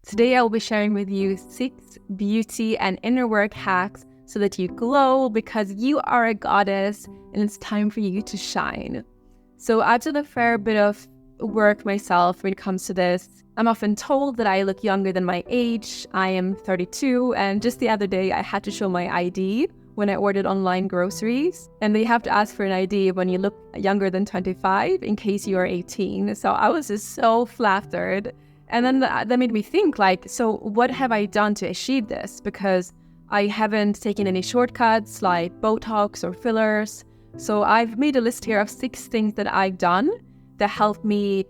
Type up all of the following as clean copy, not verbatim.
Today I'll be sharing with you 6 beauty and inner work hacks so that you glow because you are a goddess and it's time for you to shine. So I've done a fair bit of work myself when it comes to this. I'm often told that I look younger than my age. I am 32, and just the other day I had to show my ID when I ordered online groceries, and they have to ask for an ID when you look younger than 25 in case you are 18. So I was just so flattered. And then that made me think, so what have I done to achieve this? Because I haven't taken any shortcuts like Botox or fillers. So I've made a list here of 6 things that I've done that help me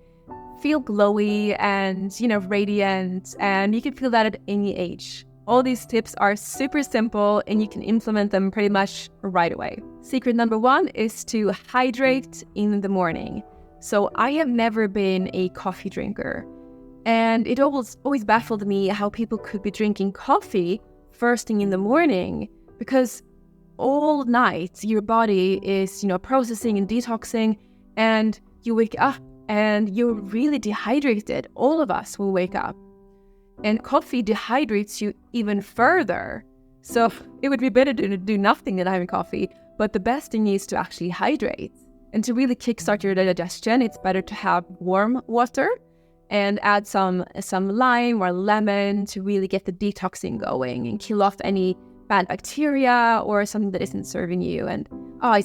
feel glowy and, radiant. And you can feel that at any age. All these tips are super simple and you can implement them pretty much right away. Secret number 1 is to hydrate in the morning. So I have never been a coffee drinker. And it always baffled me how people could be drinking coffee first thing in the morning, because all night your body is, processing and detoxing, and you wake up and you're really dehydrated. All of us will wake up. And coffee dehydrates you even further. So it would be better to do nothing than having coffee. But the best thing is to actually hydrate. And to really kickstart your digestion, it's better to have warm water and add some lime or lemon to really get the detoxing going and kill off any bad bacteria or something that isn't serving you. And I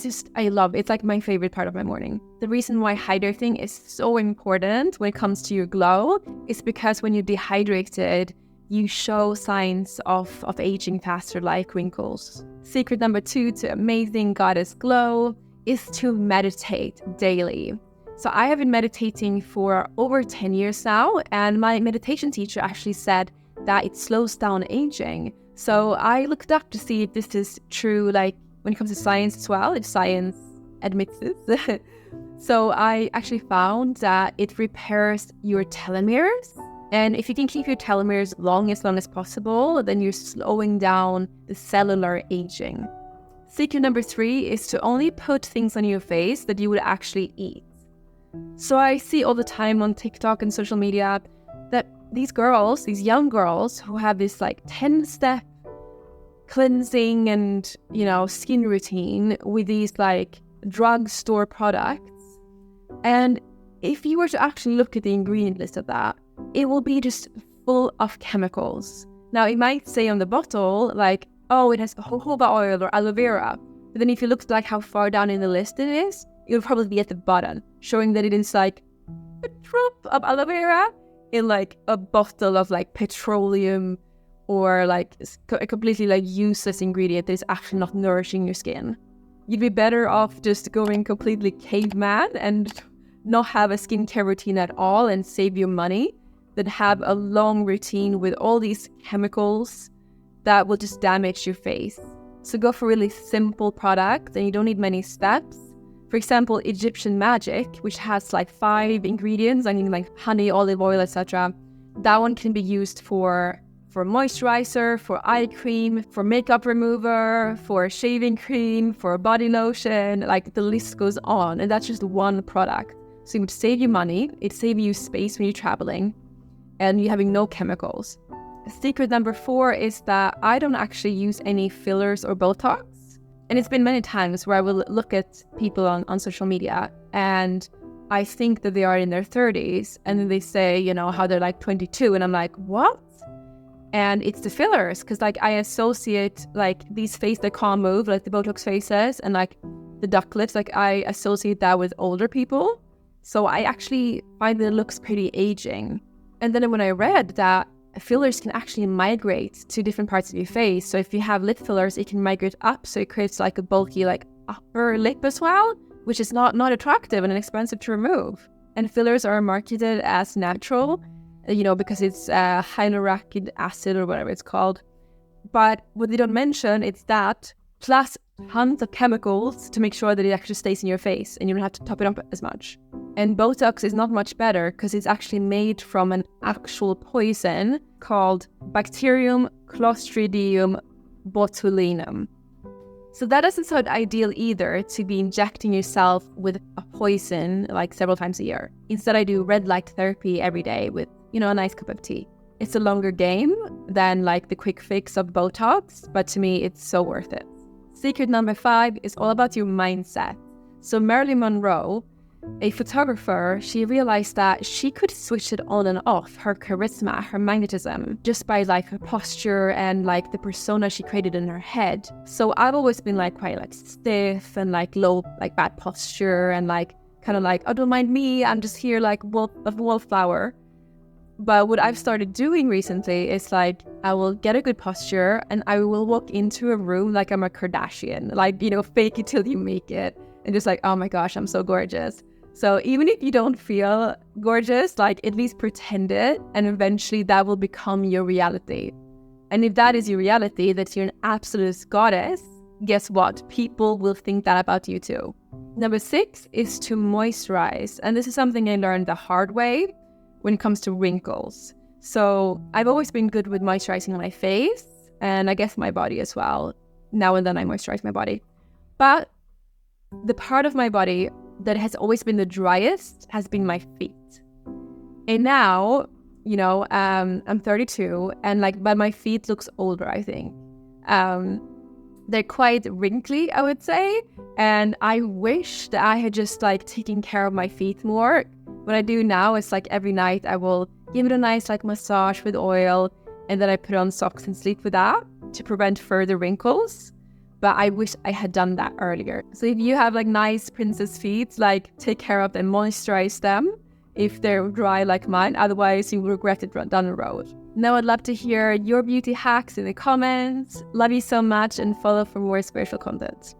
love it. It's like my favorite part of my morning. The reason why hydrating is so important when it comes to your glow is because when you're dehydrated, you show signs of aging faster, like wrinkles. Secret number 2 to amazing goddess glow is to meditate daily. So I have been meditating for over 10 years now, and my meditation teacher actually said that it slows down aging. So I looked up to see if this is true, when it comes to science as well, if science admits this. So I actually found that it repairs your telomeres. And if you can keep your telomeres as long as possible, then you're slowing down the cellular aging. Secret number 3 is to only put things on your face that you would actually eat. So I see all the time on TikTok and social media that these young girls who have this 10-step cleansing and, skin routine with these drugstore products. And if you were to actually look at the ingredient list of that, it will be just full of chemicals. Now it might say on the bottle, it has jojoba oil or aloe vera. But then if you look at how far down in the list it is, it will probably be at the bottom, showing that it is a drop of aloe vera in a bottle of petroleum or a completely useless ingredient that is actually not nourishing your skin. You'd be better off just going completely caveman and not have a skincare routine at all and save your money than have a long routine with all these chemicals that will just damage your face. So go for really simple products and you don't need many steps. For example, Egyptian magic, which has 5 ingredients, honey, olive oil, etc. That one can be used for moisturizer, for eye cream, for makeup remover, for shaving cream, for body lotion, the list goes on. And that's just one product. So it would save you money, it saves you space when you're traveling, and you're having no chemicals. Secret number 4 is that I don't actually use any fillers or Botox. And it's been many times where I will look at people on social media and I think that they are in their 30s, and then they say, how they're 22, and I'm like, what? And it's the fillers, because I associate these faces that can't move, the Botox faces and the duck lips, I associate that with older people. So I actually find that it looks pretty aging. And then when I read that fillers can actually migrate to different parts of your face. So if you have lip fillers, it can migrate up, so it creates a bulky upper lip as well, which is not attractive and expensive to remove. And fillers are marketed as natural, because it's hyaluronic acid or whatever it's called. But what they don't mention is that plus tons of chemicals to make sure that it actually stays in your face and you don't have to top it up as much. And Botox is not much better because it's actually made from an actual poison called Bacterium Clostridium botulinum. So that doesn't sound ideal either, to be injecting yourself with a poison several times a year. Instead, I do red light therapy every day with, a nice cup of tea. it's a longer game than like the quick fix of Botox, but to me, it's so worth it. Secret number 5 is all about your mindset. So Marilyn Monroe, a photographer, she realized that she could switch it on and off, her charisma, her magnetism, just by like her posture and like the persona she created in her head. So I've always been like quite like stiff and like low, like bad posture and like kind of like, oh, don't mind me, I'm just here like a wallflower. But what I've started doing recently is like, I will get a good posture and I will walk into a room like I'm a Kardashian, like, you know, fake it till you make it. And just like, oh my gosh, I'm so gorgeous. So even if you don't feel gorgeous, like at least pretend it, and eventually that will become your reality. And if that is your reality, that you're an absolute goddess, guess what? People will think that about you too. Number 6 is to moisturize. And this is something I learned the hard way when it comes to wrinkles. So I've always been good with moisturizing my face and I guess my body as well. Now and then I moisturize my body. But the part of my body that has always been the driest has been my feet. And now, you know, I'm 32 and like, but my feet looks older, I think. They're quite wrinkly, I would say. And I wish that I had just like taken care of my feet more. What I do now is like every night I will give it a nice like massage with oil and then I put on socks and sleep with that to prevent further wrinkles. But I wish I had done that earlier. So if you have like nice princess feet, like take care of them, moisturize them if they're dry like mine. Otherwise you will regret it down the road. Now I'd love to hear your beauty hacks in the comments. Love you so much and follow for more spiritual content.